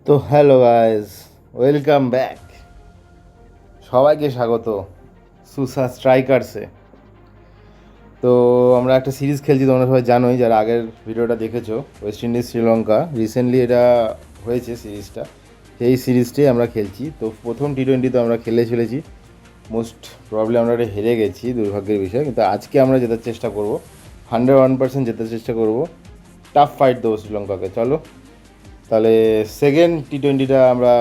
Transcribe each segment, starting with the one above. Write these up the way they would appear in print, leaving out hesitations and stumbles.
তো hello guys, welcome back. সবাইকে স্বাগত সুসা স্ট্রাইকার্সে। তো আমরা একটা সিরিজ খেলছি, তোমরা সবাই জানোই যারা আগের ভিডিওটা দেখেছো। ওয়েস্ট ইন্ডিজ শ্রীলঙ্কা রিসেন্টলি এটা হয়েছে সিরিজটা, সেই সিরিজটাই আমরা খেলছি। তো প্রথম T20 তো আমরা খেলে চলেছি, মোস্ট প্রবলি আমরা এটা হেরে গেছি, দুর্ভাগ্যের বিষয়। কিন্তু আজকে আমরা জেতার চেষ্টা করব, 101% জেতার চেষ্টা করব। টাফ ফাইট দেবো শ্রীলঙ্কাকে। চলো তাহলে সেকেন্ড T20টা আমরা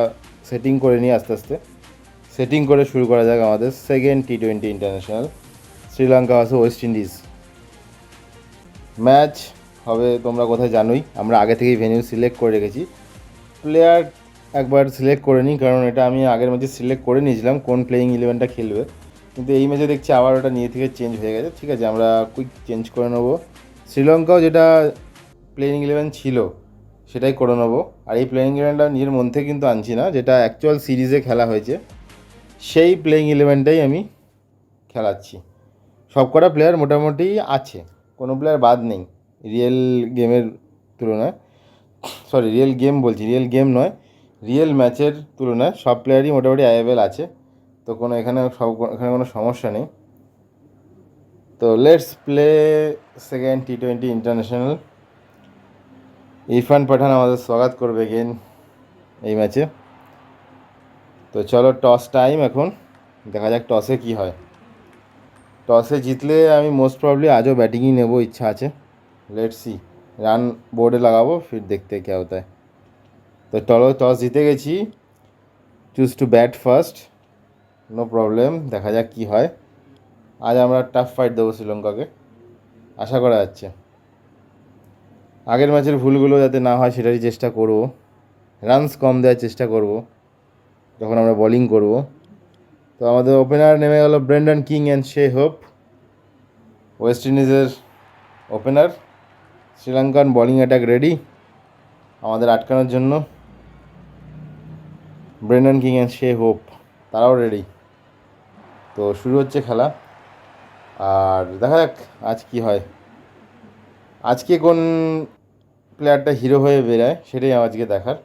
সেটিং করে নিই, আস্তে আস্তে সেটিং করে শুরু করা যাক আমাদের second T20 international. Sri Lanka versus West Indies match হবে, তোমরা কোথায় জানোই। আমরা আগে থেকেই ভেন্যু সিলেক্ট করে রেখেছি, প্লেয়ার একবার সিলেক্ট করে নিই, কারণ এটা আমি আগের ম্যাচে সিলেক্ট করে নিয়েছিলাম কোন প্লেয়িং ইলেভেনটা খেলবে। কিন্তু এই ম্যাচে দেখছি আবার ওটা নিয়ে থেকে চেঞ্জ হয়ে গেছে। ঠিক আছে, আমরা কুইক চেঞ্জ করে নেবো। শ্রীলঙ্কাও যেটা প্লেয়িং ইলেভেন ছিল সেটাই করে নেবো। আর এই প্লেয়িং ইলেভেনটা নিজের মন থেকে কিন্তু আনছি না, যেটা অ্যাকচুয়াল সিরিজে খেলা হয়েছে সেই প্লেয়িং ইলেভেনটাই আমি খেলাচ্ছি। সব কটা প্লেয়ার মোটামুটি আছে, কোনো প্লেয়ার বাদ নেই রিয়েল গেমের তুলনায়। সরি, রিয়েল গেম বলছি, রিয়েল গেম নয়, রিয়েল ম্যাচের তুলনায় সব প্লেয়ারই মোটামুটি অ্যাভেলেবেল আছে। তো এখানে কোনো সমস্যা নেই। তো let's play second T20 international. Irfan Pathan আমাদের স্বাগত করবে গেন এই ম্যাচে। তো চলো, টস টাইম এখন, দেখা যাক টসে কি হয়। টসে জিতলে আমি মোস্ট প্রবলি আজও ব্যাটিংই নেব, ইচ্ছা আছে। লেটস সি, রান বোর্ডে লাগাবো, ফির দেখতে কে হতা है। তো চলো, টস জিতে গেছি, choose to bat first, no problem. দেখা যাক কি হয়। আজ আমরা টাফ ফাইট দেবো শ্রীলঙ্কাকে, আশা করা যাচ্ছে। আগের ম্যাচের ভুলগুলো যাতে না হয় সেটারই চেষ্টা করব, রানস কম দেওয়ার চেষ্টা করব যখন আমরা বোলিং করব। তো আমাদের ওপেনার নেমে গেল Brandon King and Shai Hope, West ইন্ডিজের opener. Sri Lankan bowling attack ready আমাদের আটকানোর জন্য। Brandon King and Shai Hope তারাও রেডি। তো শুরু হচ্ছে খেলা, আর দেখা যাক আজ কি হয়। আজকে কোন প্লেয়ারটা হিরো হয়ে বেরায় সেটাই আজকে দেখার।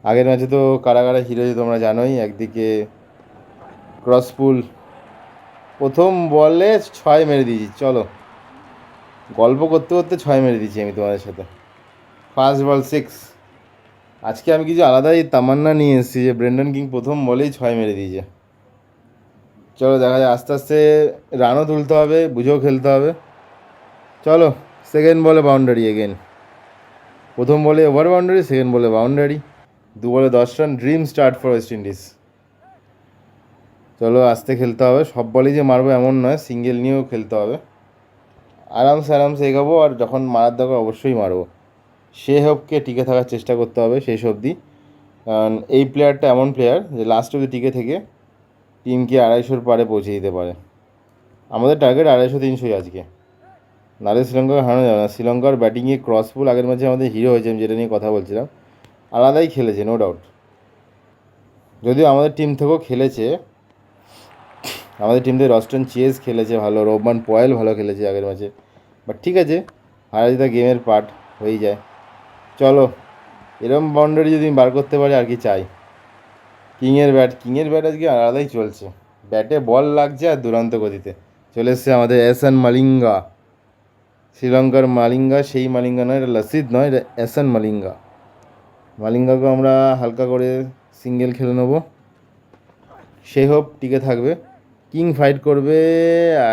আগের ম্যাচে তো কারা কারা হিরো হয়েছে তোমরা জানোই। একদিকে ক্রসপুল, প্রথম বলে 6 মেরে দিয়েছি। চলো, গল্প করতে করতে 6 মেরে দিয়েছি আমি তোমাদের সাথে। ফার্স্ট বল 6। আজকে আমি কিছু আলাদাই তামান্না নিয়ে এসেছি যে ব্রেন্ডন কিং প্রথম বলেই 6 মেরে দিয়েছে। চলো দেখা যায়, আস্তে আস্তে রানও তুলতে হবে, বুঝেও খেলতে হবে। চলো, সেকেন্ড বলে বাউন্ডারি এগেন। প্রথম বলে ওভার বাউন্ডারি, সেকেন্ড বলে বাউন্ডারি, 2 বলে 10 run. Dream start for West Indies. চলো, আস্তে খেলতে হবে, সব বলেই যে মারবো এমন নয়, সিঙ্গেল নিয়েও খেলতে হবে। আরামসে আরামসে এগাবো, আর যখন মারার দরকার অবশ্যই মারবো। সে হোপকে টিকে থাকার চেষ্টা করতে হবে শেষ অবধি, কারণ এই প্লেয়ারটা এমন প্লেয়ার যে লাস্ট অবধি টিকে থেকে টিমকে 250-র পারে পৌঁছে দিতে পারে। আমাদের টার্গেট 250-300 আজকে, নাহলে শ্রীলঙ্কাকে হারানো যাবে না। শ্রীলঙ্কার ব্যাটিংয়ে ক্রসপুল আগের ম্যাচে আমাদের হিরো হয়েছে, আমি যেটা নিয়ে কথা বলছিলাম, আলাদাই খেলেছে নো ডাউট। যদিও আমাদের টিম থেকেও খেলেছে, আমাদের টিম থেকে রস্টন চেজ খেলেছে ভালো, রোবমান পয়েল ভালো খেলেছে আগের ম্যাচে। বাট ঠিক আছে, হারা জিতা গেমের পার্ট, হয়েই যায়। চলো, এরম বাউন্ডারি যদি বার করতে পারি আর কি চাই। কিংয়ের ব্যাট আজকে আলাদাই চলছে, ব্যাটে বল লাগছে আর দুরন্ত গতিতে। চলে এসছে আমাদের এহসান মালিঙ্গা, শ্রীলঙ্কার মালিঙ্গা। সেই মালিঙ্গা নয়, এটা লসিত নয়, এটা এহসান মালিঙ্গা। মালিঙ্গাকে আমরা হালকা করে সিঙ্গেল খেলে নেবো, সে হোপ টিকে থাকবে। কিং ফাইট করবে,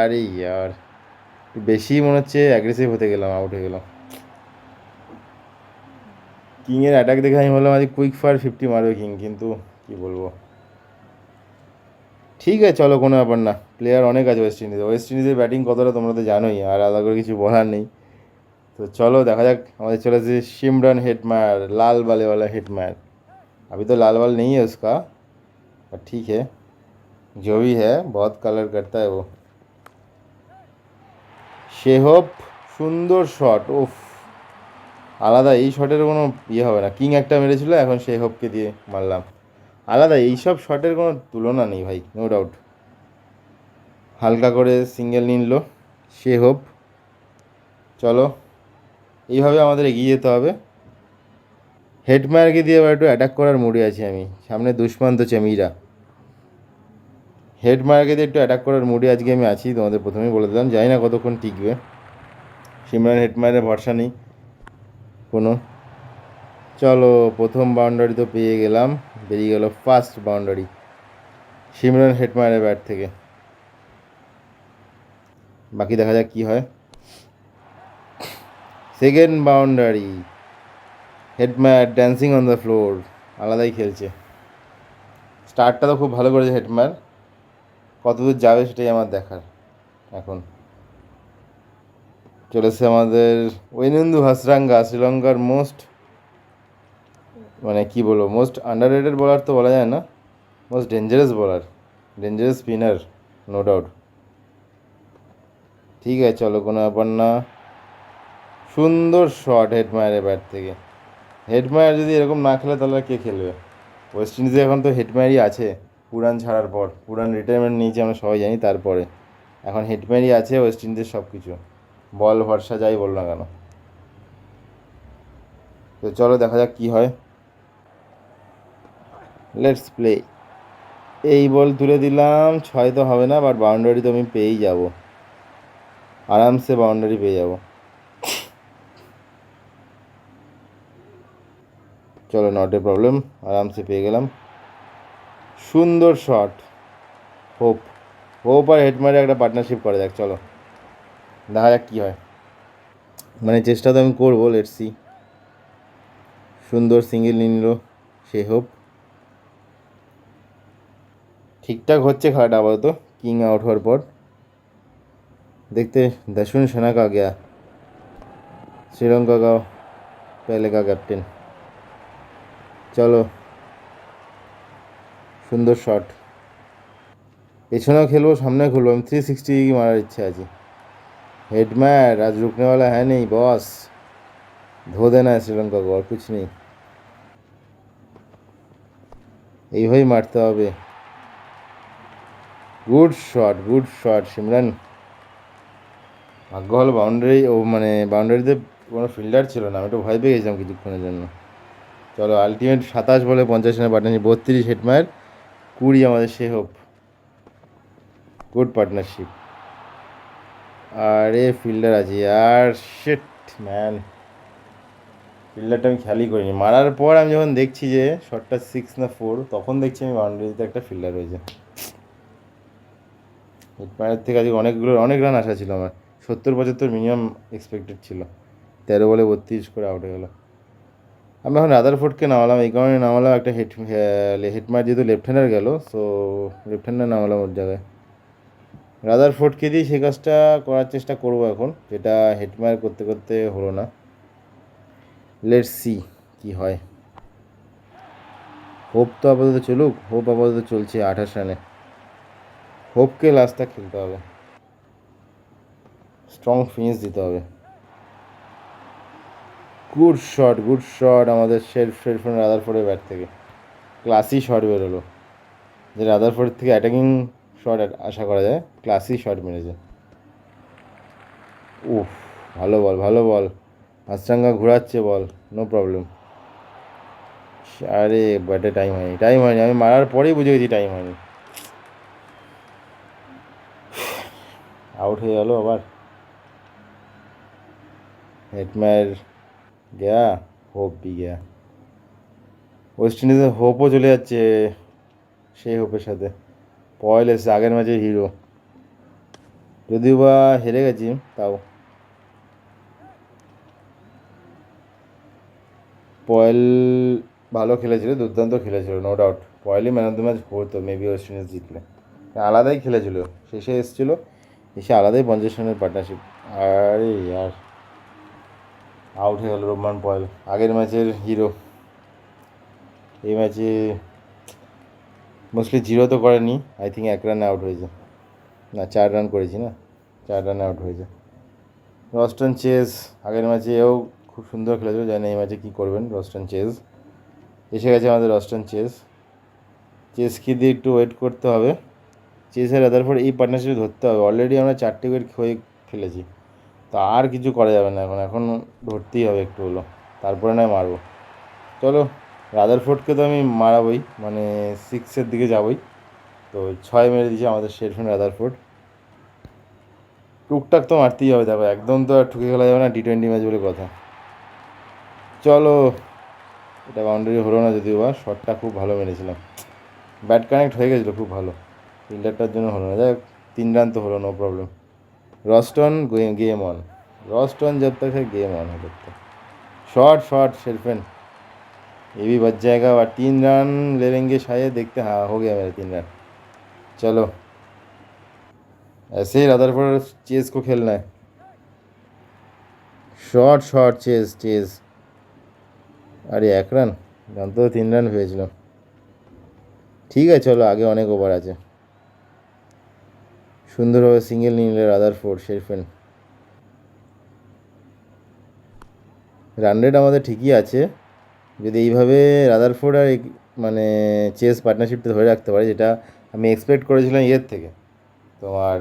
আরে ইয়ার বেশি মনে হচ্ছে অ্যাগ্রেসিভ হতে গেলাম, আউট হয়ে গেলাম। কিংয়ের অ্যাটাক দেখে আমি বললাম আজ কুইক ফায়ার 50 মারবে কিং, কিন্তু কি বলবো। ঠিক আছে চলো, কোনো ব্যাপার না, প্লেয়ার অনেক আছে ওয়েস্ট ইন্ডিজের ব্যাটিং কতটা তোমরা তো জানোই, আর আলাদা করে কিছু বলার নেই। তো চলো দেখা যাক, আমাদের চলেছে सिमरन हेटमायर, लाल वाले वाला हेटमायर। अभी तो लाल वाल नहीं है उसका, पर ठीक है, जो भी है बहुत कलर करता है वो। শেহপ, সুন্দর শট, ওফ, আলাদা। এই শটের কোনো ইয়ে হবে না, কিং একটা মেরেছিল, এখন শেহপকে দিয়ে মারলাম। আলাদা, এইসব শটের কোনো তুলনা নেই ভাই, নো ডাউট। হালকা করে সিঙ্গেল নিল শেহপ। চলো, এইভাবে আমাদের এগিয়ে যেতে হবে। হেডমায়ারকে দিয়ে এবার একটু অ্যাটাক করার মুডে আছি আমি। সামনে দুষ্মন্ত চেমিরা, হেডমায়ারকে দিয়ে একটু অ্যাটাক করার মুডে আজকে আমি আছি। তোমাদের প্রথমেই বলে দিলাম, জানি না কতক্ষণ টিকবে। সিমরান হেডমায়ারের ভরসা নেই কোনো। চলো, প্রথম বাউন্ডারি তো পেয়ে গেলাম, বেরিয়ে গেল ফার্স্ট বাউন্ডারি সিমরান হেডমায়ারের ব্যাট থেকে। বাকি দেখা যাক কী হয়। Second boundary, Hetmyer dancing on the floor, আলাদাই খেলছে। স্টার্টটা তো খুব ভালো করেছে হেডমায়ার, কতদূর যাবে সেটাই আমার দেখার। এখন চলেছে আমাদের ওয়েনেন্দু হাসরাঙ্গা, শ্রীলঙ্কার মোস্ট, মানে কী বলবো, মোস্ট আন্ডার রেটেড বোলার তো বলা যায় না, most dangerous bowler, dangerous spinner, no doubt. ঠিক আছে, চলো, কোনো ব্যাপার না। সুন্দর শট হেডমায়ারের ব্যাট থেকে। হেডমায়ার যদি এরকম না খেলে তাহলে কে খেলবে? ওয়েস্ট ইন্ডিজে এখন তো হেডমায়ারই আছে, পুরান ছাড়ার পর। পুরান রিটায়ারমেন্ট নিয়েছে আমরা সবাই জানি, তারপরে এখন হেডমায়ারই আছে ওয়েস্ট ইন্ডিজের সব কিছু, বল ভরসা যাই বল না কেন। তো চলো দেখা যাক কী হয়। Let's play. এই বল তুলে দিলাম, 6 তো হবে না, বাট বাউন্ডারি তো আমি পেয়েই যাব, আরামসে বাউন্ডারি পেয়ে যাব। চলো, নট এ প্রবলেম, আরামসে পেয়ে গেলাম। সুন্দর শট। হোপ হোপ আর হেডমায়ারে একটা পার্টনারশিপ করা যাক, চলো দেখা যাক কী হয়। মানে চেষ্টা তো আমি করবো, লেটস সি। সুন্দর সিঙ্গেল নিল সে হোপ। ঠিকঠাক হচ্ছে খেলাটা আপাতত, কিং আউট হওয়ার পর। देखते दशुन शना का गया, श्रीलंका का पहले का कैप्टन। চলো, সুন্দর শট। পেছনেও খেলবো, সামনেও খেলবো, আমি 360 মারার ইচ্ছা আছে। हेडमायर आज रुकने वाला है नहीं बॉस, धो देना है श्रीलंका को, और कुछ नहीं। এইভাবেই মারতে হবে। Good shot Simran. ভাগ্য হলো বাউন্ডারি, ও মানে বাউন্ডারিতে কোনো ফিল্ডার ছিল না, আমি একটু ভয় পেয়ে গেছিলাম কিছুক্ষণের জন্য। চলো, আলটিমেট 27 বলে 50 রানের পার্টনারশিপ, 32 হেডমায়ার, 20 আমাদের সে হোপ। Good partnership. আরে ফিল্ডার আছে আর, শিট ম্যান, ফিল্ডারটা আমি খেয়ালই করিনি। মারার পর আমি যখন দেখছি যে শটটা 6 না 4, তখন দেখছি আমি বাউন্ডারিতে একটা ফিল্ডার রয়েছে। হেডমায়ারের থেকে আজকে অনেক রান আশা ছিল আমার, 70-75 মিনিমাম এক্সপেক্টেড ছিল। 13 বলে 32 করে আউট হয়ে গেল। আমি এখন রাদারফোর্ডকে নামালাম, এই কারণে নামালাম, একটা হেডমায়ার যেহেতু লেফট হ্যান্ডার গেল, সো লেফট হ্যান্ডার নামালাম ওর জায়গায়। রাদারফোর্ডকে দিয়ে সে কাজটা করার চেষ্টা করবো এখন, যেটা হেডমায়ার করতে করতে হলো না। লেটস সি কী হয়। হোপ তো আপাতত চলুক, হোপ আপাতত চলছে 28 রানে। হোপকে লাস্টটা খেলতে হবে, স্ট্রং ফিনিশ দিতে হবে। গুড শট আমাদের শেরফোন রাদারফোর্ডের ব্যাট থেকে। ক্লাসি শট বেরোলো, যে রাদারফোর্ডের থেকে অ্যাটাকিং শট আশা করা যায়, ক্লাসি শট মেরেছে। উফ, ভালো বল। হাসরাঙ্গা ঘোরাচ্ছে বল, নো প্রবলেম। আরে ব্যাটে টাইম হয়নি, আমি মারার পরেই বুঝে গেছি টাইম হয়নি। আউট হয়ে গেল আবার। হেডমায়ার গেয়া, হোপ বি গেয়া। ওয়েস্ট ইন্ডিজের হোপও চলে যাচ্ছে সেই হোপের সাথে। পয়েল এসে আগের ম্যাচের হিরো, যদিও বা হেরে গেছি, তাও পয়েল ভালো খেলেছিল, দুর্দান্ত খেলেছিল, নো ডাউট। পয়েলই ম্যান অফ দ্য ম্যাচ হতো মেবি ওয়েস্ট ইন্ডিজ জিতলে। আলাদাই খেলেছিল, শেষে এসেছিলো, এসে আলাদাই 50 রানের পার্টনারশিপ। আরে আর আউট হয়ে গেল রোমান পয়েল, আগের ম্যাচের হিরো। এই ম্যাচে মোস্টলি 0 তো করেনি, আই থিঙ্ক 1 রানে আউট হয়েছে, না 4 রান করেছি, না 4 রানে আউট হয়েছে। রস্টন চেজ আগের ম্যাচে এও খুব সুন্দর খেলেছিল, জানি না এই ম্যাচে কী করবেন। রস্টন চেজ এসে গেছে আমাদের, রস্টন চেজকে দিয়ে একটু ওয়েট করতে হবে। চেজের রাদারফোর্ড এই পার্টনারশিপে ধরতে হবে, অলরেডি আমরা 4টে উইকেট হয়ে ফেলেছি, তো আর কিছু করা যাবে না, এখন ধরতেই হবে একটু হলো, তারপরে নয় মারবো। চলো, রাদারফোর্ডকে তো আমি মারাবই, মানে 6-এর দিকে যাবই। তো 6 মেরে দিয়েছে আমাদের শেরফান রাদারফোর্ড। টুকটাক তো মারতেই হবে, দেখো একদম তো আর ঠুকে খেলা যাবে না, টি-20 ম্যাচ বলে কথা। চলো, এটা বাউন্ডারি হলো না যদিও, বা শটটা খুব ভালো মেরেছিলাম, ব্যাট কানেক্ট হয়ে গেছিলো খুব ভালো, ফিল্ডারটার জন্য হলো না। যাই হোক, 3 রান তো হলো, no problem. Roston game on, Roston जब तक है गेम ऑन है तब तक। शॉट शॉट शेरफेन, ये भी बच जाएगा और 3 रन ले लेंगे शायद, देखते हैं। हाँ, हो गया मेरे 3 रन। चलो, ऐसे ही रदरफोर्ड चेज को खेलना है। শর্ট শর্ট চেজ চেজ, আরে 1 রান, জানতো 3 রান হয়েছিলাম। ঠিক আছে, চলো, আগে অনেক ওভার আছে। সুন্দরভাবে সিঙ্গেল নিয়ে নিলে রাদারফোর্ড শেরফেন। রান রেট আমাদের ঠিকই আছে, যদি এইভাবে রাদারফোর্ড আর মানে চেস পার্টনারশিপটা ধরে রাখতে পারে, যেটা আমি এক্সপেক্ট করেছিলাম ইয়ের থেকে, তোমার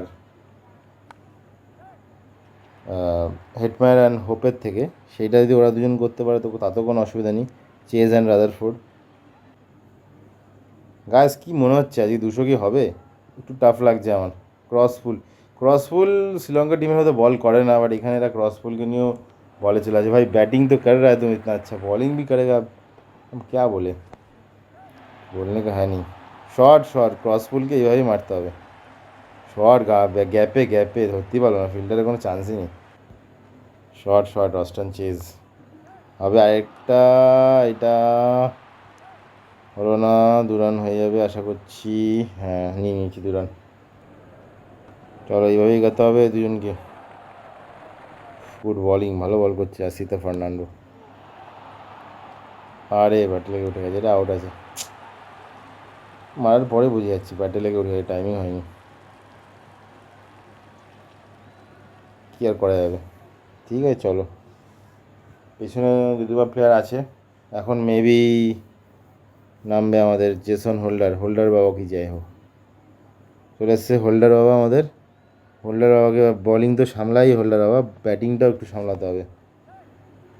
হেটমায়ার অ্যান্ড হোপের থেকে, সেইটা যদি ওরা দুজন করতে পারে তো তাতেও কোনো অসুবিধা নেই। চেজ অ্যান্ড রাদারফোর্ড, গাছ কি মনে হচ্ছে আজকে 200 কি হবে? একটু টাফ লাগছে আমার। ক্রসফুল, ক্রসফুল শ্রীলঙ্কা টিমের হয়তো বল করে না, বাট এখানে এরা ক্রসফুলকে নিয়েও বলে চলে আছে। ভাই ব্যাটিং তো कर रहा है तुम इतना अच्छा, बॉलिंग भी करेगा, हम क्या बोले, बोलने का है नहीं। শর্ট শর্ট, ক্রসফুলকে এইভাবেই মারতে হবে। শর্ট গ্যাপে গ্যাপে ধরতেই পারলো না, ফিল্ডারের কোনো চান্সই নেই। শর্ট শর্ট, অস্টন চেজ হবে আরেকটা। এটা হলো না, 2 রান হয়ে যাবে আশা করছি। হ্যাঁ, নিয়ে নিয়েছি 2 রান। চলো, এইভাবেই গাতে হবে দুজনকে। গুড বলিং, ভালো বল করছে আসিতা ফার্নান্ডো। আরে ব্যাটে লেগে উঠে গেছে, এটা আউট আছে। মারার পরে বুঝে যাচ্ছি ব্যাটে লেগে উঠে গেছে, টাইমিং হয়নি, কী আর করা যাবে। ঠিক আছে, চলো, পেছনে দুটো প্লেয়ার আছে। এখন মেবি নামবে আমাদের জেসন হোল্ডার, হোল্ডার বাবা কি যাই হোক, চলে এসছে হোল্ডার বাবা আমাদের। হোল্ডার বাবাকে বলিং তো সামলাই, হোল্ডার বাবা ব্যাটিংটাও একটু সামলাতে হবে।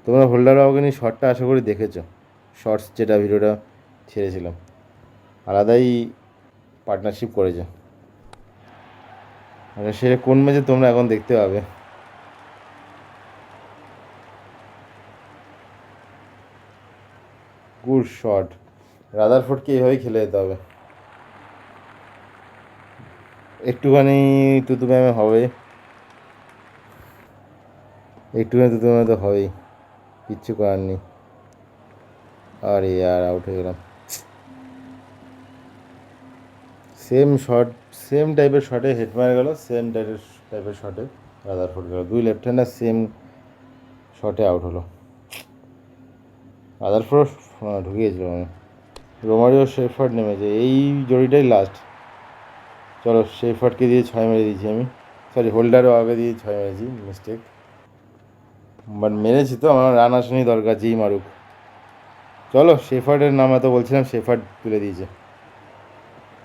তোমরা হোল্ডার বাবাকে নিয়ে শর্টটা আশা করি দেখেছো, শর্টস যেটা ভিডিওটা ছেড়েছিলাম, আলাদাই পার্টনারশিপ করেছে। মানে সে কোন ম্যাচে তোমরা এখন দেখতে পাবে। গুড শট, রাদারফোর্ডকে এইভাবেই খেলে যেতে হবে। একটুখানি তুতু ম্যামে হবে, একটুখানি তুতু ম্যামে তো হবেই, কিচ্ছু করার নেই। আরে আর আউট হয়ে গেলাম। সেম শট, সেম টাইপের শটে হেড মারা গেল, সেম টাইপের শটে রাদারফোর্ড গেল, 2 লেফট হ্যান্ডার সেম শটে আউট হলো। রাদারফোর্ড ঢুকিয়েছিল মানে, রোমারিও শেফার্ড নেমেছে, এই জড়িটাই লাস্ট। চলো, শেফার্ডকে দিয়ে 6 মেরে দিয়েছি আমি, সরি হোল্ডারও আগে দিয়ে 6 মেরেছি, মিস্টেক, বাট মেরেছি তো, আমার রান আসেনি দরকার, যেই মারুক। চলো, শেফার্ডের নাম এত বলছিলাম, শেফার্ড তুলে দিয়েছে।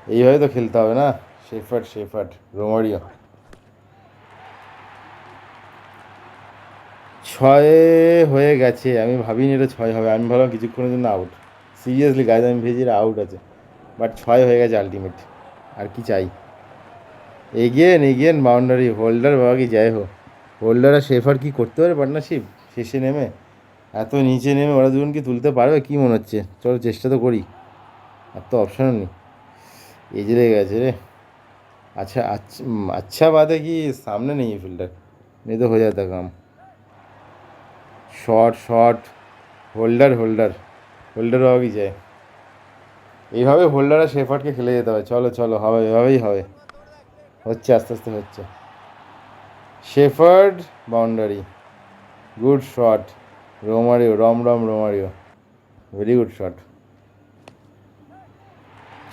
এইভাবে তো খেলতে হবে না, শেফার্ড শেফার্ড রোমারিও। 6 হয়ে গেছে, আমি ভাবিনি এটা 6 হবে, আমি ভাবলাম কিছুক্ষণের জন্য আউট। সিরিয়াসলি গাইজ, আমি ভেবেছি এটা আউট আছে, বাট 6 হয়ে গেছে আলটিমেট, আর কি চাই। এগেন এগেন বাউন্ডারি, হোল্ডার বাবা কি যাই হোক। হোল্ডার আর শেফার কি করতে পারে পার্টনারশিপ শেষে নেমে, এত নিচে নেমে ওরা দুজন কি তুলতে পারবে কি মনে হচ্ছে? চলো, চেষ্টা তো করি, আর তো অপশানও নেই। এজে লেগে গেছে রে। আচ্ছা আচ্ছা, আচ্ছা বাদে কি সামনে নেই ফিল্ডার, नहीं तो हो जाता काम। Short short, holder holder, holder বাবা কি যায়। এইভাবে হোল্ডার আর শেফার্ডকে খেলে যেতে হবে। চলো চলো, হবে, এভাবেই হবে, হচ্ছে আস্তে আস্তে হচ্ছে। Shepherd boundary, good shot, Romario, রম রম রোমারিও, ভেরি গুড শট।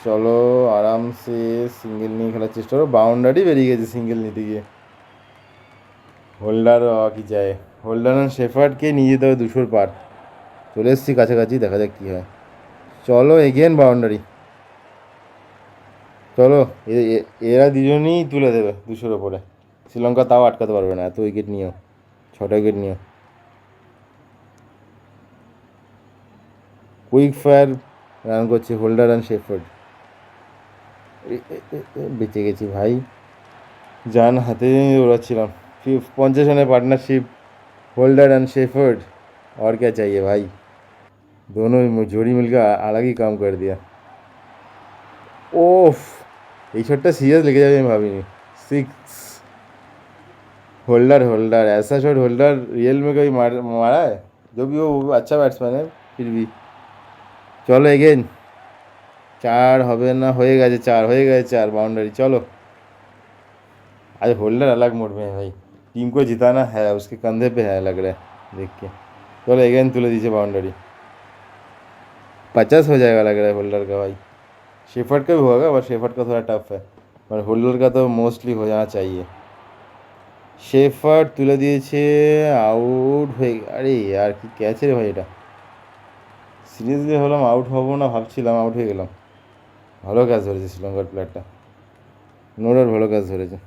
চলো, আরামসে সিঙ্গেল নিয়ে খেলার চেষ্টা করো, বাউন্ডারি বেরিয়ে গেছে সিঙ্গেল নিতে গিয়ে। হোল্ডার কি যায়, হোল্ডার আর শেফার্ডকে নিয়ে যেতে হবে 200 পার, চলে এসেছি কাছাকাছি, দেখা যাক কী হয়। চলো, এগেন বাউন্ডারি। চলো, এরা দুজনই তুলে দেবে 200-র ওপরে, শ্রীলঙ্কা তাও আটকাতে পারবে না, এত উইকেট নিয়েও, 6টা উইকেট নিয়েও। কুইক ফায়ার রান করছে হোল্ডার অ্যান্ড শেফার্ড। বেঁচে গেছি ভাই, জান হাতে ওড়াচ্ছিলাম। 50 রানের পার্टनरशिप होल्डर एंड शेफर्ड, और क्या चाहिए भाई। दोनों जोड़ी मिलकर अलग ही काम कर दिया। ओफ, এই শটটা সিরিয়াস লেগে যাবে আমি ভাবিনি। 6 होल्डर होल्डर ऐसा शॉट होल्डर रियल में कभी मारा है? जो भी हो वो अच्छा बैट्समैन है फिर भी। चलो एगेन 4 হবে না, হয়ে গেছে 4, হয়ে গেছে 4 बाउंड्री। चलो आज होल्डर अलग मोड में है भाई, टीम को जिताना है, उसके कंधे पे है लग रहा है देख के। चलो एगेन तुले दीजिए बाउंड्री, 50 हो जाएगा लग रहा है होल्डर का भाई। शेफर्ड का भी होगा पर शेफर्ड का थोड़ा टफ है, पर होल्डर का तो मोस्टली हो जाना चाहिए। शेफर्ड तुले दिए, आउट हो। अरे यार कि कैच रे भाई, এটা সিরিয়াসলি হলাম আউট হবো না ভাবছিলাম, আউট হয়ে গেলাম। ভালো ক্যাচ ধরেছে শ্রীলঙ্কার প্লেয়ারটা, নো ডাউট ভালো ক্যাচ ধরেছে,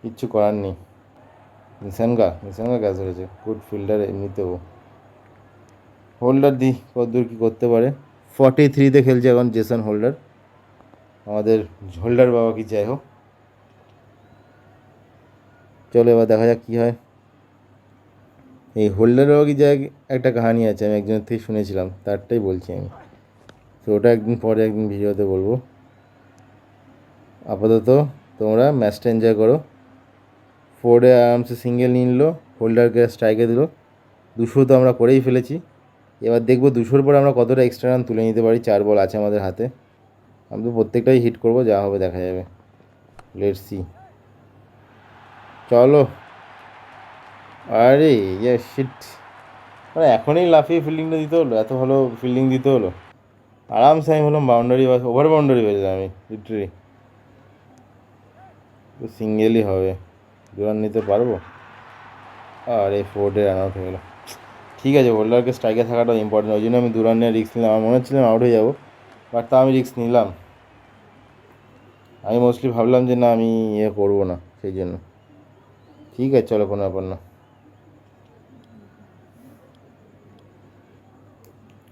কিচ্ছু করার নেই। নিশানকা ক্যাচ ধরেছে, গুড ফিল্ডার এমনিতেও। হোল্ডার দি কতদূর কী করতে পারে। 43-তে খেলছে এখন জেসন হোল্ডার, আমাদের হোল্ডার বাবা কি যাই হোক। চলো এবার দেখা যাক কী হয়। এই হোল্ডার বাবা কি যাই একটা কাহিনি আছে, আমি একজনের থেকে শুনেছিলাম, তারটাই বলছি আমি। তো ওটা একদিন পরে একদিন ভিডিওতে বলবো। আপাতত তোমরা ম্যাচটা এনজয় করো। ফোর্ডে আরামসে সিঙ্গেল নিয়ে নিল, হোল্ডারকে স্ট্রাইকে দিল। 200 তো আমরা করেই ফেলেছি, এবার দেখবো 200-র পর আমরা কতটা এক্সট্রা রান তুলে নিতে পারি। 4 বল আছে আমাদের হাতে, আমি তো প্রত্যেকটাই হিট করবো, যা হবে দেখা যাবে। Let's see. চলো। আরে ইয়ে শিট, মানে এখনই লাফিয়ে ফিল্ডিংটা দিতে হলো, এত ভালো ফিল্ডিং দিতে হলো। আরামসে আমি হলাম বাউন্ডারি বা ওভার বাউন্ডারি হয়ে যায়, আমি লিটারি তো সিঙ্গেলই হবে, 2 রান নিতে পারবো। আর এই ফোর্ডে রান আউট হয়ে গেলো। ঠিক আছে, হোল্ডারকে স্ট্রাইকে থাকাটা ইম্পর্টেন্ট, ওই জন্য আমি 2 রান নিয়ে রিস্ক নিলাম। আমার মনে হচ্ছিল আউট হয়ে যাবো, বাট তা আমি রিস্ক নিলাম। আমি মোস্টলি ভাবলাম যে না আমি ইয়ে করবো না, সেই জন্য। ঠিক আছে চলো, কোনো ব্যাপার না।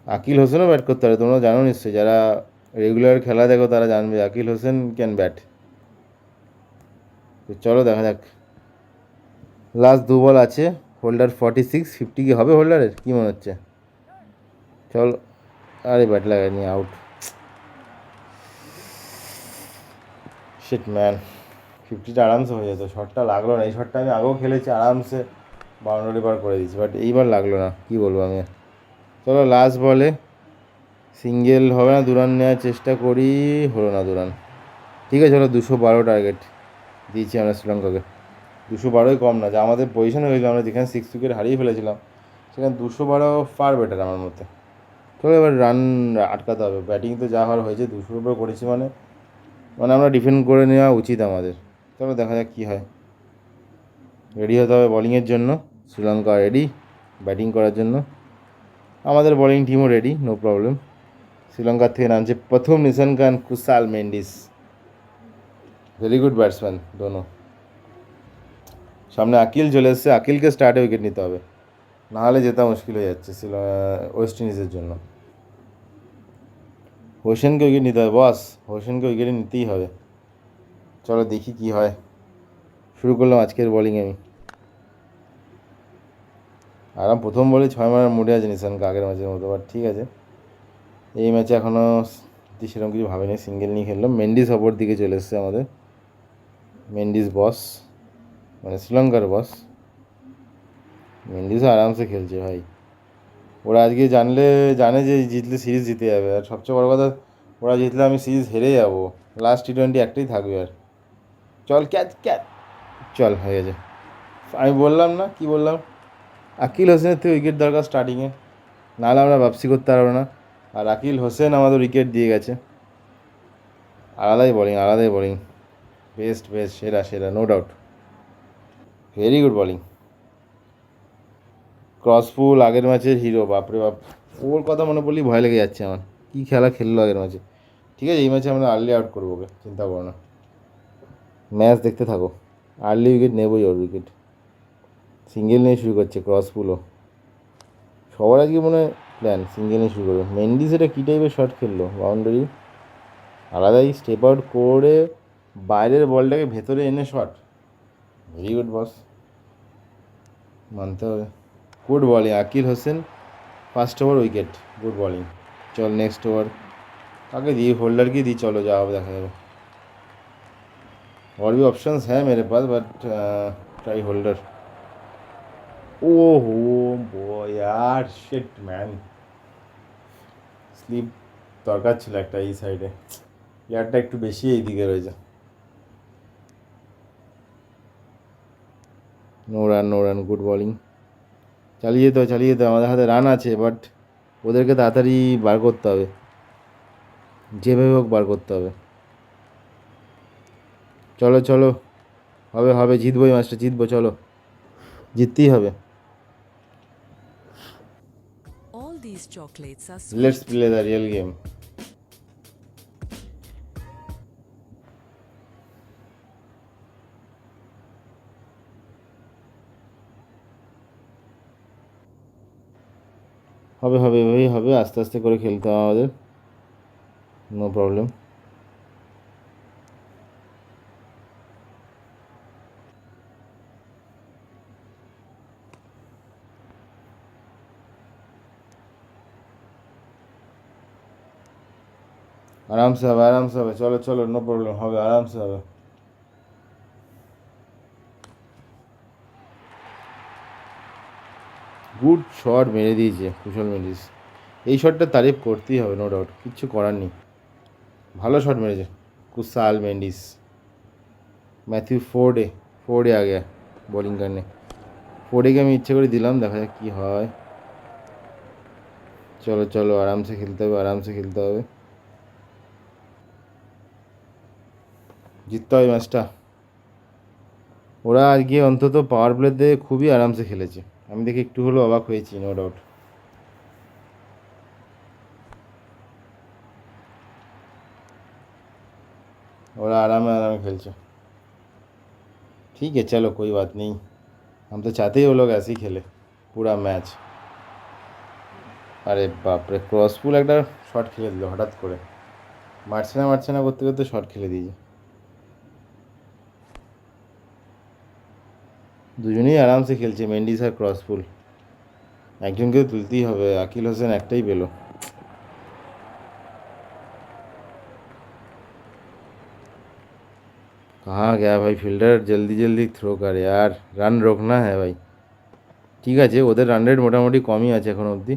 আকিল হোসেনও ব্যাট করতে পারে, তোমরা জানো নিশ্চয়ই, যারা রেগুলার খেলা দেখো তারা জানবে আকিল হোসেন ক্যান ব্যাট। তো চলো দেখা যাক। লাস্ট 2 বল আছে, হোল্ডার 46, 50 কি হবে হোল্ডারের, কী মনে হচ্ছে? চলো, আরে ব্যাট লাগায়নি, আউট। শিট ম্যান, 50টা আরামসে হয়ে যেত, শটটা লাগলো না। এই শটটা আমি আগেও খেলেছি, আরামসে বাউন্ডারি পার করে দিয়েছি, বাট এইবার লাগলো না, কী বলবো আমি। চলো লাস্ট বলে সিঙ্গেল হবে না, 2 রান নেওয়ার চেষ্টা করি, হলো না 2 রান। ঠিক আছে চলো, 212 টার্গেট দিয়েছি আমরা শ্রীলঙ্কাকে। 212ই কম না, যা আমাদের পজিশন হয়েছিল, আমরা যেখানে 6 উইকেট হারিয়ে ফেলেছিলাম, সেখানে 212 ফার বেটার আমার মতে। চলো এবার রান আটকাতে হবে, ব্যাটিং তো যা হওয়ার হয়েছে, 200-র উপর করেছি মানে আমরা ডিফেন্ড করে নেওয়া উচিত আমাদের। চলো দেখা যাক কী হয়। রেডি হতে হবে বলিংয়ের জন্য, শ্রীলঙ্কা রেডি ব্যাটিং করার জন্য, আমাদের বোলিং টিমও রেডি, নো প্রবলেম। শ্রীলঙ্কার থেকে নামছে প্রথম Nissanka and Kushal Mendis, very good batsman দোনো। সামনে আকিল চলে এসছে, আকিলকে স্টার্টে উইকেট নিতে হবে, নাহলে জেতা মুশকিল হয়ে যাচ্ছে ওয়েস্ট ইন্ডিজের জন্য। হোসেনকে উইকেট নিতে হবে বস, হোসেনকে উইকেটে নিতেই হবে। চলো দেখি কি হয়। শুরু করলাম আজকের বোলিং আমি। আরাম প্রথম বলে 6 মারার মুডে আছে নিশানকে, আগের ম্যাচের মতো, বাট ঠিক আছে। এই ম্যাচে এখনও সেরকম কিছু ভাবেনি, সিঙ্গেল নিয়ে খেললাম। মেন্ডিস অপর দিকে চলে এসছে আমাদের, মেন্ডিস বস, মানে শ্রীলঙ্কার বস। মেন্ডিসও আরামসে খেলছে ভাই, ওরা আজকে জানে যে জিতলে সিরিজ জিতে যাবে, আর সবচেয়ে বড় কথা ওরা জিতলে আমি সিরিজ হেরে যাবো। লাস্ট T20 একটাই থাকবে আর। চল ক্যাচ ক্যাচ, চল হয়ে গেছে। আমি বললাম না, কি বললাম, আকিল হোসেনের থেকে উইকেট দরকার স্টার্টিংয়ে, নাহলে আমরা ভাবসি করতে পারবো না। আর আকিল হোসেন আমাদের উইকেট দিয়ে গেছে। আলাদাই বোলিং, বেস্ট সেরা no doubt, very good bowling. ক্রসপুল আগের ম্যাচের হিরো, বাপরে বাপ, ওর কথা মনে পড়লেই ভয় লেগে যাচ্ছে আমার, কী খেলা খেললো আগের ম্যাচে। ঠিক আছে এই ম্যাচে আমরা আর্লি আউট করবো ওকে, চিন্তা করো না, ম্যাচ দেখতে থাকো। আর্লি উইকেট নেবই ওর উইকেট, সিঙ্গেল নিয়ে শুরু করছে ক্রসপুলও। সবার আজকে মনে হয় প্ল্যান, সিঙ্গেলে শুরু করবে। মেন্ডিস এটা কী টাইপের শট খেললো? বাউন্ডারি আলাদাই স্টেপ আউট করে বাইরের বলটাকে ভেতরে এনে শট। ভেরি গুড বস, মানতে হবে। Good bowling Akeal Hosein, first over wicket, good bowling. चल नेक्स्ट ओवर आगे दी, होल्डर की दी, चलो जाओ देखा जाए। और भी ऑप्शंस हैं मेरे पास बट ट्राई होल्डर। ओहो बॉय यार, शिट मैन, স্লিপ দরকার ছিল একটা এই সাইডে, ইয়ারটা একটু বেশি এই দিকে রয়েছে। No run no run, good bowling. চালিয়ে যেতে হবে চালিয়ে যেতে হবে, আমাদের হাতে রান আছে বাট ওদেরকে তাড়াতাড়ি বার করতে হবে, যেভাবে হোক বার করতে হবে। চলো চলো, হবে হবে, জিতবো এই ম্যাচটা, জিতবো, চলো জিততেই হবে। All these chocolates are let's sweet. Play the real game. হবে হবে এভাবেই হবে, আস্তে আস্তে করে খেলতে হবে আমাদের, নো প্রবলেম। आराम से হবে, চলো চলো, নো প্রবলেম, হবে আরাম সে হবে। গুড শট মেরে দিয়েছে কুশল মেন্ডিস, এই শটটা তারিফ করতেই হবে, নো ডাউট, কিচ্ছু করার নেই, ভালো শট মেরেছে Kushal Mendis. Matthew Forde, Forde आ गया बॉलिंग करने, फोर्डे के আমি ইচ্ছে করে দিলাম, দেখা যাক কী হয়। চলো চলো, আরামসে খেলতে হবে, আরামসে খেলতে হবে, জিততে হবে ম্যাচটা। ওরা আজকে অন্তত পাওয়ার প্লেতে খুবই আরামসে খেলেছে, আমি দেখে একটু হলেও অবাক হয়েছি, নো ডাউট। ওরা आराम आराम खेलছে, ठीक है चलो कोई बात नहीं, हम तो चाहते ही वो लोग ऐसे ही खेले पूरा मैच। আরে বাপরে, ক্রসফুল একটা শট খেলে দিল হঠাৎ করে, মারছে না করতে করতে শট খেলে দিয়েছে। দুজনেই আরামসে খেলছে, মেন্ডিস আর ক্রসফুল, একজনকে তুলতেই হবে, আকিল হোসেন একটাই পেলো। कहाँ गया भाई ফিল্ডার, জলদি জলদি থ্রো कर यार, রান রোকনা হ্যাঁ ভাই। ঠিক আছে, ওদের রান রেট মোটামুটি কমই আছে এখন অবধি,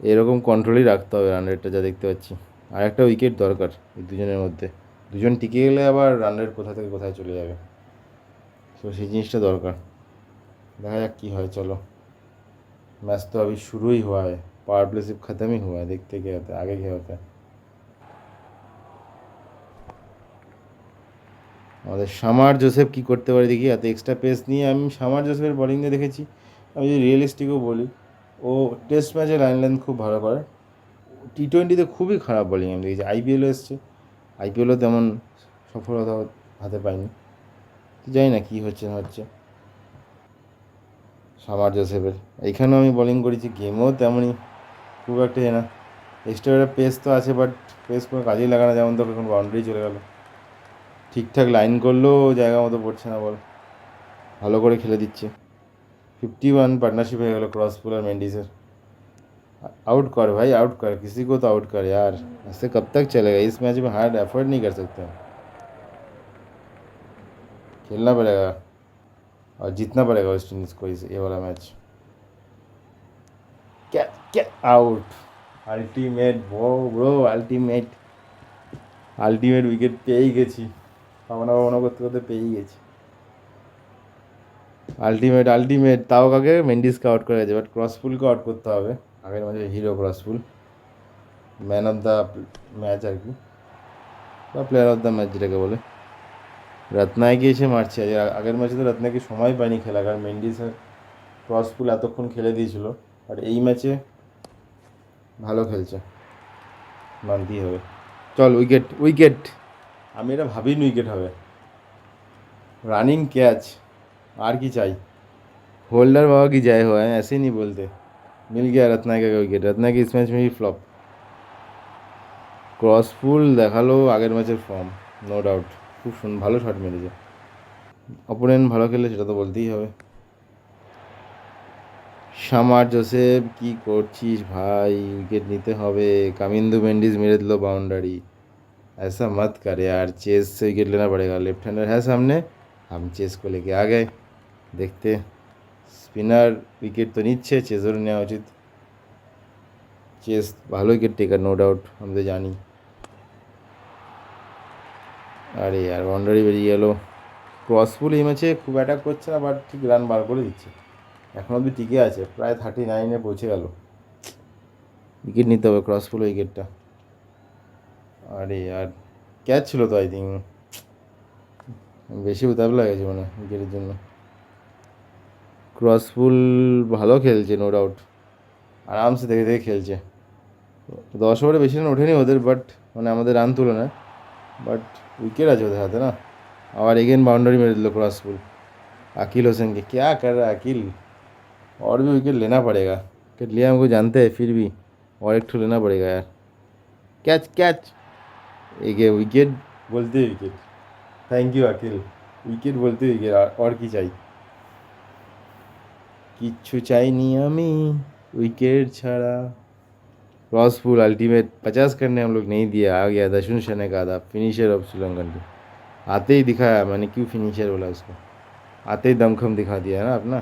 এরকম কন্ট্রোলই রাখতে হবে রান রেটটা, যা দেখতে পাচ্ছি। আর একটা উইকেট দরকার এই দুজনের মধ্যে, দুজন টিকে গেলে আবার রান রেট কোথা থেকে কোথায় চলে যাবে, তো সেই জিনিসটা দরকার। দেখা যাক কী হয়, চলো। मैच तो अभी शुरू ही हुआ है, पावर प्ले सिर्फ ख़त्म ही हुआ है, देखते क्या होता है आगे, क्या होता है। আমাদের শামার জোসেফ কী করতে পারে দেখি, এত এক্সট্রা পেস নিয়ে আমি শামার জোসেফের বলিং দিয়ে দেখেছি। আমি যদি রিয়েলিস্টিকও বলি, ও টেস্ট ম্যাচে লাইন লেন্থ খুব ভালো করে, টি-20তে খুবই খারাপ বলিং আমি দেখেছি। আইপিএলও এসছে, আইপিএলও তেমন সফলতা হাতে পায়নি, জানি না কী হচ্ছে না হচ্ছে শামার জোসেফের। এইখানেও আমি বলিং করেছি, গেমেও তেমনই খুব একটা না, এক্সট্রা একটা পেস তো আছে বাট পেস কোনো কাজেই লাগানো, যেমন তো এখন বাউন্ডারি চলে গেল, ঠিকঠাক লাইন করলেও জায়গা মতো পড়ছে না বল, ভালো করে খেলে দিচ্ছে। 51 पार्टनरशिप হয়ে গেল ক্রসফুল আর মেন্ডিসের। आउट कर भाई, आउट कर, किसी को तो आउट कर यार, ऐसे कब तक चलेगा, इस मैच में हार्ड एफर्ट नहीं कर सकते, खेलना पड़ेगा और जीतना पड़ेगा वेस्ट इंडीज़ को ये वाला मैच। क्या क्या out, ultimate bro, ultimate ultimate wicket পেয়েই গেছি, ভাবনা করতে করতে পেয়েই গেছি, আলটিমেট আলটিমেট। তাও কাকে, মেন্ডিসকে আউট করে গেছে, বাট ক্রসফুলকে আউট করতে হবে, আগের ম্যাচে হিরো ক্রসফুল, ম্যান অফ দ্য ম্যাচ আর কি, বা প্লেয়ার অফ দ্য ম্যাচ যেটাকে বলে। রত্নাকে এসে মারছে, আগের ম্যাচে তো রত্নাকে সময় পায়নি খেলা, কারণ মেন্ডিস আর ক্রসফুল এতক্ষণ খেলে দিয়েছিল, আর এই ম্যাচে ভালো খেলছে, মানতেই হবে। চল উইকেট উইকেট, আমি এটা ভাবিনি উইকেট হবে, রানিং ক্যাচ, আর কি চাই, होल्डर बाबा की जय हो, ऐसे नहीं बोलते, मिल गया रत्नागिरी का विकेट। रत्नागिरी इस मैच में ही फ्लॉप। ক্রসফুল দেখালো আগের ম্যাচের ফর্ম, নো ডাউট। খুব ভালো শট মেরেছে। অপোনেন্ট ভালো খেলে সেটা তো বলতেই হবে। শামার জোসেফ কি করছিস ভাই, উইকেট নিতে হবে। কামিন্দু মেন্ডিস मेरे दिलो बाउंड्री, ऐसा मत कर यार, चेस से विकेट लेना पड़ेगा। लेफ्ट हैंडर है सामने, हम चेस को लेके आ गए। देखते স্পিনার উইকেট তো নিচ্ছে, চেজরও নেওয়া উচিত। চেস ভালো উইকেট টেকার, নো ডাউট, আমি তো জানি। আরে আর বাউন্ডারি বেরিয়ে গেল। ক্রসফুল এই ম্যাচে খুব অ্যাটাক করছে না, বাট ঠিক রান বার করে দিচ্ছে। এখন অবধি টিকে আছে, প্রায় 39-এ পৌঁছে গেল। উইকেট নিতে হবে ক্রসফুল উইকেটটা। আরে আর ক্যাচ ছিল তো, আই থিঙ্ক বেশি উতাবলা গেছে মানে উইকেটের জন্য। ক্রসফুল ভালো খেলছে, নো ডাউট, আরামসে দেখে দেখে খেলছে। 10 ওভারে বেশি রান ওঠেনি ওদের, বাট মানে আমাদের রান তুলনায়, বাট উইকেট আছে ওদের হাতে না। আবার এগেन बाउंड्री मेरे दिलो क्रॉसफुल। अकील हुसैन के क्या कर रहा है अकील, और भी विकेट लेना पड़ेगा। विकेट लिया हमको जानते हैं, फिर भी और एक ठो लेना पड़ेगा यार। कैच कैच, एक विकेट बोलते wicket. Thank you Akeal, wicket बोलते विकेट, और की चाहिए। কিচ্ছু চাইনি আমি विकेट छाड़ा। क्रॉसफुल अल्टीमेट 50 करने हम लोग नहीं दिया, आ गया दशुन शने का आधा फिनिशर ऑफ श्रीलंकन टीम। आते ही दिखाया, मैंने क्यों फिनिशर बोला उसको, आते ही दमखम दिखा दिया है ना अपना।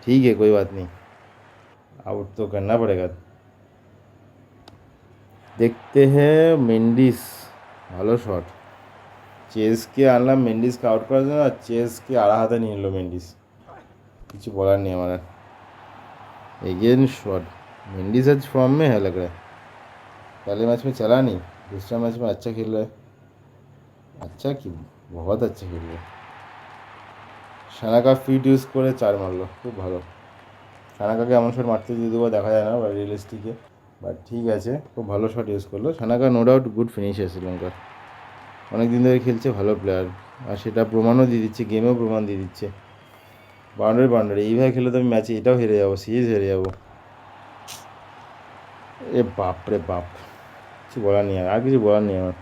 ठीक है, कोई बात नहीं, आउट तो करना पड़ेगा। देखते हैं मेंडिस, ভালো শট। চেসকে আনলাম মেন্ডিসকে আউট করার জন্য, আর চেসকে আড়া হাতে নিয়ে নিল মেন্ডিস। কিছু বলার নেই আমার। एगेन शॉट, मेंडिस आज फॉर्म में है लग रहा है। पहले मैच में चला नहीं, दूसरा मैच में अच्छा खेल रहा है। अच्छा কি, बहुत अच्छा खेल रहा है। সানাকা ফিট ইউজ করে 4 মারলো, খুব ভালো। সানাকাকে এমন শট মারতে দিয়ে দেবো দেখা যায় না বা রিয়েলিস্টিকে, বাট ঠিক আছে, খুব ভালো শট ইউজ করলো Shanaka, no doubt good finisher শ্রীলঙ্কার। অনেক দিন ধরে খেলছে, ভালো প্লেয়ার, আর সেটা প্রমাণও দিয়ে দিচ্ছে, গেমেও প্রমাণ দিয়ে দিচ্ছে। বাউন্ডারি এইভাবে খেলে তো আমি ম্যাচে এটাও হেরে যাবো, সিরিজ হেরে যাবো। এ বাপ রে বাপ, কিছু বলার নেই, আর কিছু বলার নেই আমার।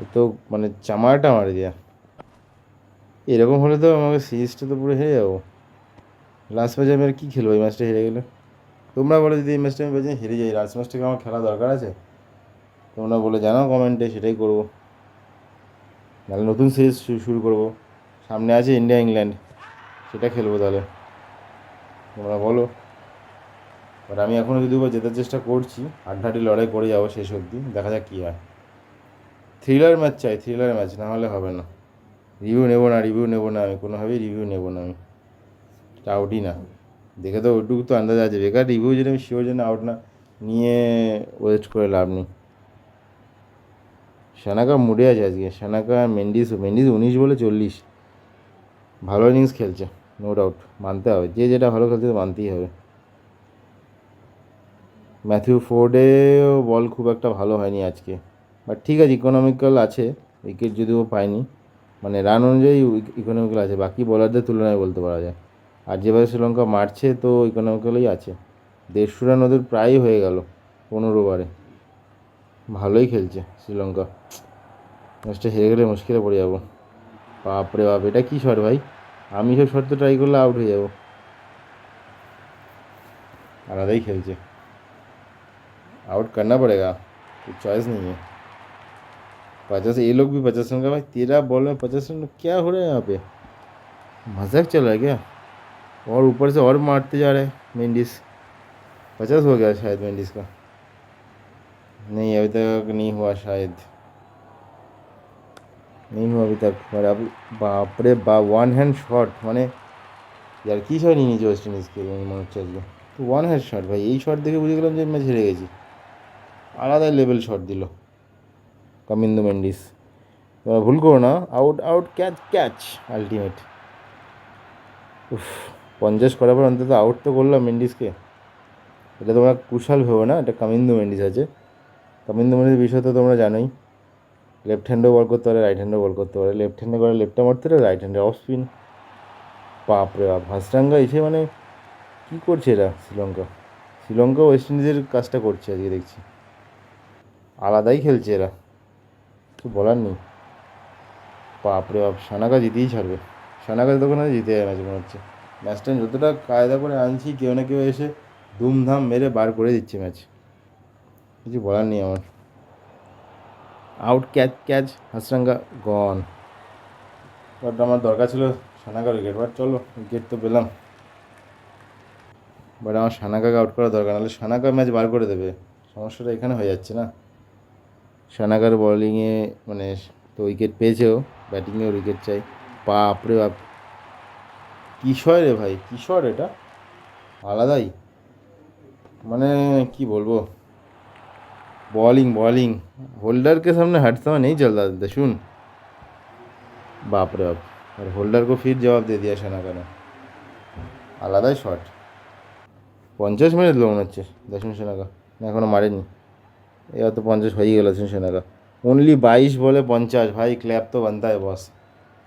এ তো মানে চামারটা মারি দেয়া। এরকম হলে তো আমাকে সিরিজটা তো পুরো হেরে যাবো। লাস্ট ম্যাচে আমি আর কী খেলবো এই ম্যাচটা হেরে গেলে? তোমরা বলো, যদি এই ম্যাচটা আমি বেঁচে হেরে যাই, লাস্ট ম্যাচটাকে আমার খেলা দরকার আছে? তোমরা বলে জানাও কমেন্টে, সেটাই করবো। নাহলে নতুন সিরিজ শুরু করবো, সামনে আছে ইন্ডিয়া ইংল্যান্ড, সেটা খেলবো তাহলে। তোমরা বলো। বাট আমি এখনও যদি জেতার চেষ্টা করছি, হাড্ডাহাড্ডি লড়াই করে যাবো শেষ অবধি, দেখা যাক কী হয়। থ্রিলার ম্যাচ চাই, থ্রিলার ম্যাচ, না হলে হবে না। রিভিউ নেবো না আমি, কোনোভাবেই রিভিউ নেবো না আমি, আউটই না। দেখে তো ওইটুকু তো আন্দাজ আছে, বেকার রিভিউ যদি আমি শিওর জন্য আউট না নিয়ে ওয়েস্ট করে লাভ নেই। সানাকা মুডে আছে আজকে, সানাকা মেন্ডিস 19 বলে 40, ভালো ইনিংস খেলছে, নো ডাউট, মানতে হবে। যে যেটা ভালো খেলছে মানতেই হবে। ম্যাথিউ ফোর্ডেও বল খুব একটা ভালো হয়নি আজকে, বাট ঠিক আছে, ইকোনমিক্যাল আছে, উইকেট যদিও পায়নি, মানে রান অনুযায়ী ইকোনমিক্যাল আছে, বাকি বলারদের তুলনায় বলতে পারা যায়। আর যেভাবে শ্রীলঙ্কা মারছে তো ইকোনমিক্যালই আছে। 150 রান ওদের প্রায়ই হয়ে গেল 15 ওভারে, ভালোই খেলছে শ্রীলঙ্কা। ম্যাচটা হেরে গেলে মুশকিলে পড়ে যাবো। বাপরে বাপ, এটা কী শট ভাই, আমি সব শট তো ট্রাই করলে আউট হয়ে যাবো। আলাদাই খেলছে, आउट करना पड़ेगा, कुछ चॉइस नहीं है। 50, ये लोग भी 50 रन का, भाई 13 बॉल में 50 रन, क्या हो रहा है यहाँ पे, मजाक चल रहा है क्या? और ऊपर से और मारते जा रहे हैं मेंडिस। 50 हो गया शायद मेंडिस का, नहीं अभी तक नहीं हुआ, शायद नहीं हुआ अभी तक। और अब बाप रे बाप, 1 हैंड शॉट, মানে यार কী শট নিয়ে নিয়েছে ওয়েস্ট ইন্ডিজকে মনে হচ্ছে আজকে। তো 1 হ্যান্ড শট ভাই, এই শট দেখে বুঝে গেলাম যে ম্যাচ হেরে গেছি। আলাদা লেভেল শট দিল কামিন্দু মেন্ডিস। তোমরা ভুল করো না, out out, catch catch, ultimate. উফ, 50 করার পর অন্তত আউট তো করলাম মেন্ডিসকে। এটা তোমরা কুশাল ভেবো না, এটা কামিন্দু মেন্ডিস আছে। কামিন্দু মেন্ডিস বিষয় তো তোমরা জানোই, লেফট হ্যান্ডেও বল করতে পারে, রাইট হ্যান্ডেও বল করতে পারে। লেফট হ্যান্ডে করে লেফটে মারতে পারে, রাইট হ্যান্ডে অফ স্পিন। বাপরে বাপ, হাসরাঙ্গা এসে মানে কী করছে এরা শ্রীলঙ্কা ওয়েস্ট ইন্ডিজের কাজটা করছে আজকে দেখছি, আলাদাই খেলছে এরা, কিছু বলার নেই। বাপরে বাপ, সানাকা জিতেই ছাড়বে, সানাকা তখন জিতে যাবে ম্যাচ মনে হচ্ছে। ম্যাচটা যতটা কায়দা করে আনছি, কেউ না কেউ এসে ধুমধাম মেরে বার করে দিচ্ছে ম্যাচ, কিছু বলার নেই আমার। Out, catch Hasaranga gone. But আমার দরকার ছিল সানাকার উইকেট, বাট চলো উইকেট তো পেলাম। বাট আমার সানাকাকে আউট করা দরকার, নাহলে সানাকা ম্যাচ বার করে দেবে। সমস্যাটা এখানে হয়ে যাচ্ছে না, সানাকার বলিংয়ে মানে তো উইকেট পেয়েছেও, ব্যাটিংয়েও উইকেট চাই। বাপরে বাপ, কিশোর রে ভাই, কিশোর এটা আলাদাই, মানে কি বলবো। बॉलिंग होल्डर के सामने हट समय नहीं चलता दशुन। बाप रे बाप, और होल्डर को फिर जवाब दे दिया शनाका ने, আলাদাই শট। 50 মিনিট লোন হচ্ছে দর্শন সেনাকা, না এখনও মারেনি। এবার তো 50 হয়ে গেল दर्शन सेना का। ओनली 22 बॉले 50, भाई क्लैप तो बनता है बॉस।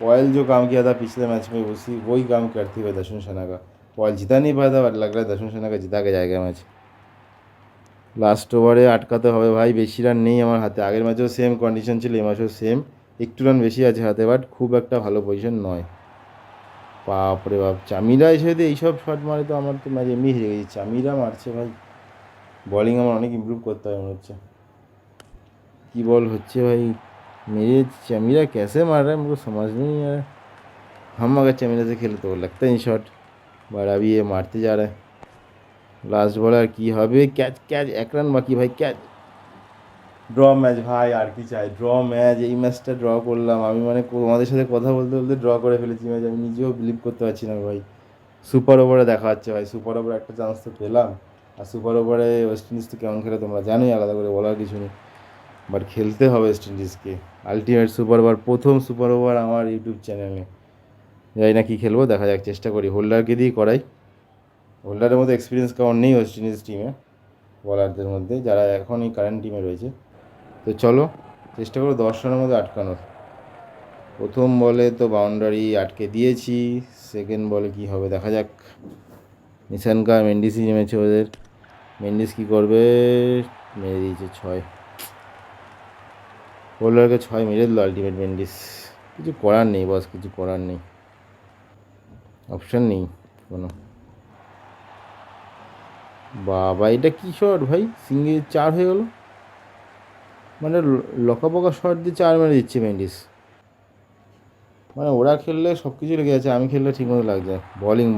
पॉयल जो काम किया था पिछले मैच में, उसी वही काम करती हुई दर्शन सेना का। पॉयल जिता नहीं पाया था, बट लग रहा है दर्शन सेना का जिता के जाएगा मैच। লাস্ট ওভারে আটকাতে হবে ভাই, বেশি রান নেই আমার হাতে। আগের ম্যাচেও সেম কন্ডিশন ছিল, এই ম্যাচেও সেম, একটু রান বেশি আছে হাতে, বাট খুব একটা ভালো পজিশন নয়। বাপরে বাপ, চামিরা এসে যদি এইসব শট মারে তো আমার তো ম্যাচ এমনি হেরে গেছি। চামিরা মারছে ভাই, বলিং আমার অনেক ইমপ্রুভ করতে হবে মনে হচ্ছে। কী বল হচ্ছে ভাই, मेरे चमीरा कैसे मार रहा है मुझको समझ नहीं आ रहा। हम अगर चमीरा से खेले तो लगता है शॉट, बट अभी ये मारते जा रहा है। লাস্ট বলে আর কী হবে, ক্যাচ 1 রান বাকি ভাই, ক্যাচ। ড্র ম্যাচ ভাই, আর কি চাই, ড্র ম্যাচ। এই ম্যাচটা ড্র করলাম আমি, মানে তোমাদের সাথে কথা বলতে বলতে ড্র করে ফেলেছি ম্যাচ, আমি নিজেও বিলিভ করতে পারছি না ভাই। সুপার ওভারে দেখা যাচ্ছে ভাই, সুপার ওভারে একটা চান্স তো পেলাম। আর সুপার ওভারে ওয়েস্ট ইন্ডিজ তো কেমন খেলে তোমরা জানোই, আলাদা করে বলার কিছু নেই। বাট খেলতে হবে ওয়েস্ট ইন্ডিজকে, আলটিমেট সুপার ওভার, প্রথম সুপার ওভার আমার ইউটিউব চ্যানেলে। জানি না কী খেলবো, দেখা যাক, চেষ্টা করি হোল্ডারকে দিয়ে করাই। হোল্ডারের মধ্যে এক্সপিরিয়েন্স কারণ নেই ওয়েস্ট ইন্ডিজ টিমে, বলারদের মধ্যে যারা এখন এই কারেন্ট টিমে রয়েছে। তো চলো চেষ্টা করো 10 রানের মধ্যে আটকানোর। প্রথম বলে তো বাউন্ডারি আটকে দিয়েছি, সেকেন্ড বলে কি হবে দেখা যাক। নিশানকা মেন্ডিসই নেমেছে ওদের, মেন্ডিস কী করবে, মেরে দিয়েছে 6। হোল্ডারকে 6 মেরে দিল আলটিমেট মেন্ডিস। কিছু করার নেই বস, কিছু করার নেই, অপশান নেই কোনো। বাবা এটা কী শট ভাই, সিঙ্গেল 4 হয়ে গেল, মানে লকাপকা শট দিয়ে 4 মেরে দিচ্ছে মেন্ডিস। মানে ওরা খেললে সব কিছু লেগে যাচ্ছে, আমি খেললে ঠিকমতো লাগছে। বলিং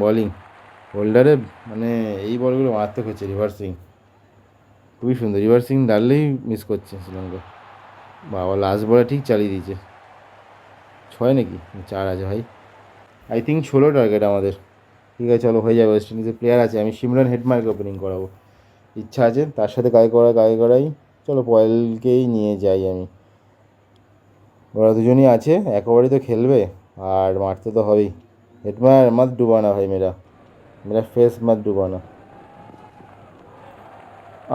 হোল্ডারে মানে এই বলগুলো মারাত্মক হচ্ছে, রিভার্সিং খুবই সুন্দর, রিভার্সিং ডাললেই মিস করছে শ্রীলঙ্কা। বাবা লাস্ট বলে ঠিক চালিয়ে দিয়েছে। 6 নাকি 4 আছে ভাই, আই থিঙ্ক 16 টার্গেট আমাদের। ঠিক আছে চলো, হয়ে যাবে। ওয়েস্ট ইন্ডিজের প্লেয়ার আছে, আমি সিমরান হেটমায়ারকে ওপেনিং করাবো, ইচ্ছা আছে তার সাথে গায়ে করাই। চলো পয়েলকেই নিয়ে যাই আমি, ওরা দুজনই আছে, এক ওভারই তো খেলবে আর মারতে তো হবেই। হেটমায়ার মত ডুবানা ভাই, मेरा फेस मत डुबाना।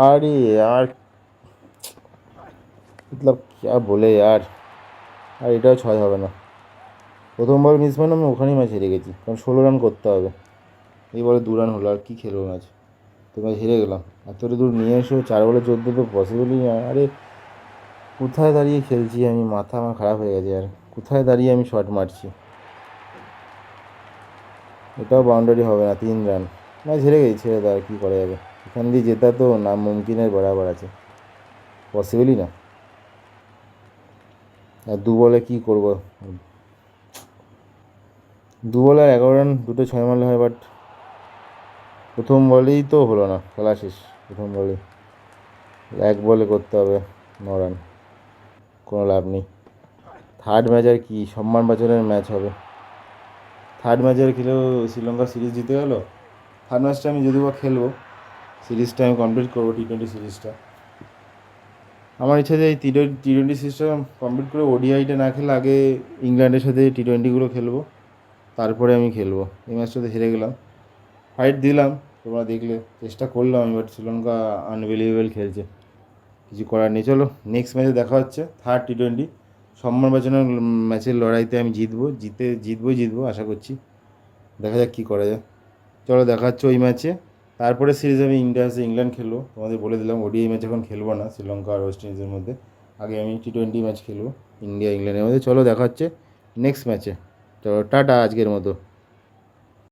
अरे यार मतलब क्या बोले यार, আর এটাও 6 হবে না। প্রথম বল মিস মানে আমি ওখানেই ম্যাচ হেরে গেছি, কারণ 16 রান করতে হবে। এই বলে 2 রান হলো, আর কী খেলবো ম্যাচ, তো ম্যাচ হেরে গেলাম। এতটা দূর নিয়ে এসো, 4 বলে 14 তো পসিবলই না। আরে কোথায় দাঁড়িয়ে খেলছি আমি, মাথা আমার খারাপ হয়ে গেছে। আর কোথায় দাঁড়িয়ে আমি শট মারছি, এটাও বাউন্ডারি হবে না। 3 রান, ম্যাচ হেরে গেছি, ছেড়ে দাও, কী করা যাবে। এখান দিয়ে জেতা তো নামুমকিনের বরাবর আছে, পসিবলই না। আর 2 বলে কী করবো, 2 বলে আর 11 রান, দুটো 6 মারলে হয়, বাট প্রথম বলেই তো হলো না, খেলা শেষ প্রথম বলেই। 1 বলে করতে হবে 9 রান, কোনো লাভ নেই। থার্ড ম্যাচ আর কি, সম্মান বাঁচানোর ম্যাচ হবে। থার্ড ম্যাচের খেলেও শ্রীলঙ্কা সিরিজ জিতে গেল। থার্ড ম্যাচটা আমি যদিও বা খেলবো, সিরিজটা আমি কমপ্লিট করবো, টি-20 সিরিজটা। আমার ইচ্ছা যে এই টি-20 সিরিজটা কমপ্লিট করে ওডিআইটা না খেলে আগে ইংল্যান্ডের সাথে টি-20গুলো খেলবো, তারপরে আমি খেলবো। এই ম্যাচটাতে হেরে গেলাম, ফাইট দিলাম, তোমরা দেখলে, চেষ্টা করলাম আমি, বাট শ্রীলঙ্কা আনবিলিভেবল খেলছে, কিছু করার নেই। চলো নেক্সট ম্যাচে দেখা হচ্ছে, থার্ড টি-20 সম্মান বাঁচানোর ম্যাচের লড়াইতে আমি জিতবো, জিতবো আশা করছি। দেখা যাক কী করা যায়। চলো দেখা হচ্ছে ওই ম্যাচে। তারপরে সিরিজ আমি ইন্ডিয়া ভার্সেস ইংল্যান্ড খেলবো, তোমাদের বলে দিলাম ওডিআই ম্যাচ এখন খেলবো না শ্রীলঙ্কা আর ওয়েস্ট ইন্ডিজের মধ্যে। আগে আমি T20 ম্যাচ খেলবো ইন্ডিয়া ইংল্যান্ডের মধ্যে। চলো দেখা হচ্ছে নেক্সট ম্যাচে। চলো টাটা আজকের মতো।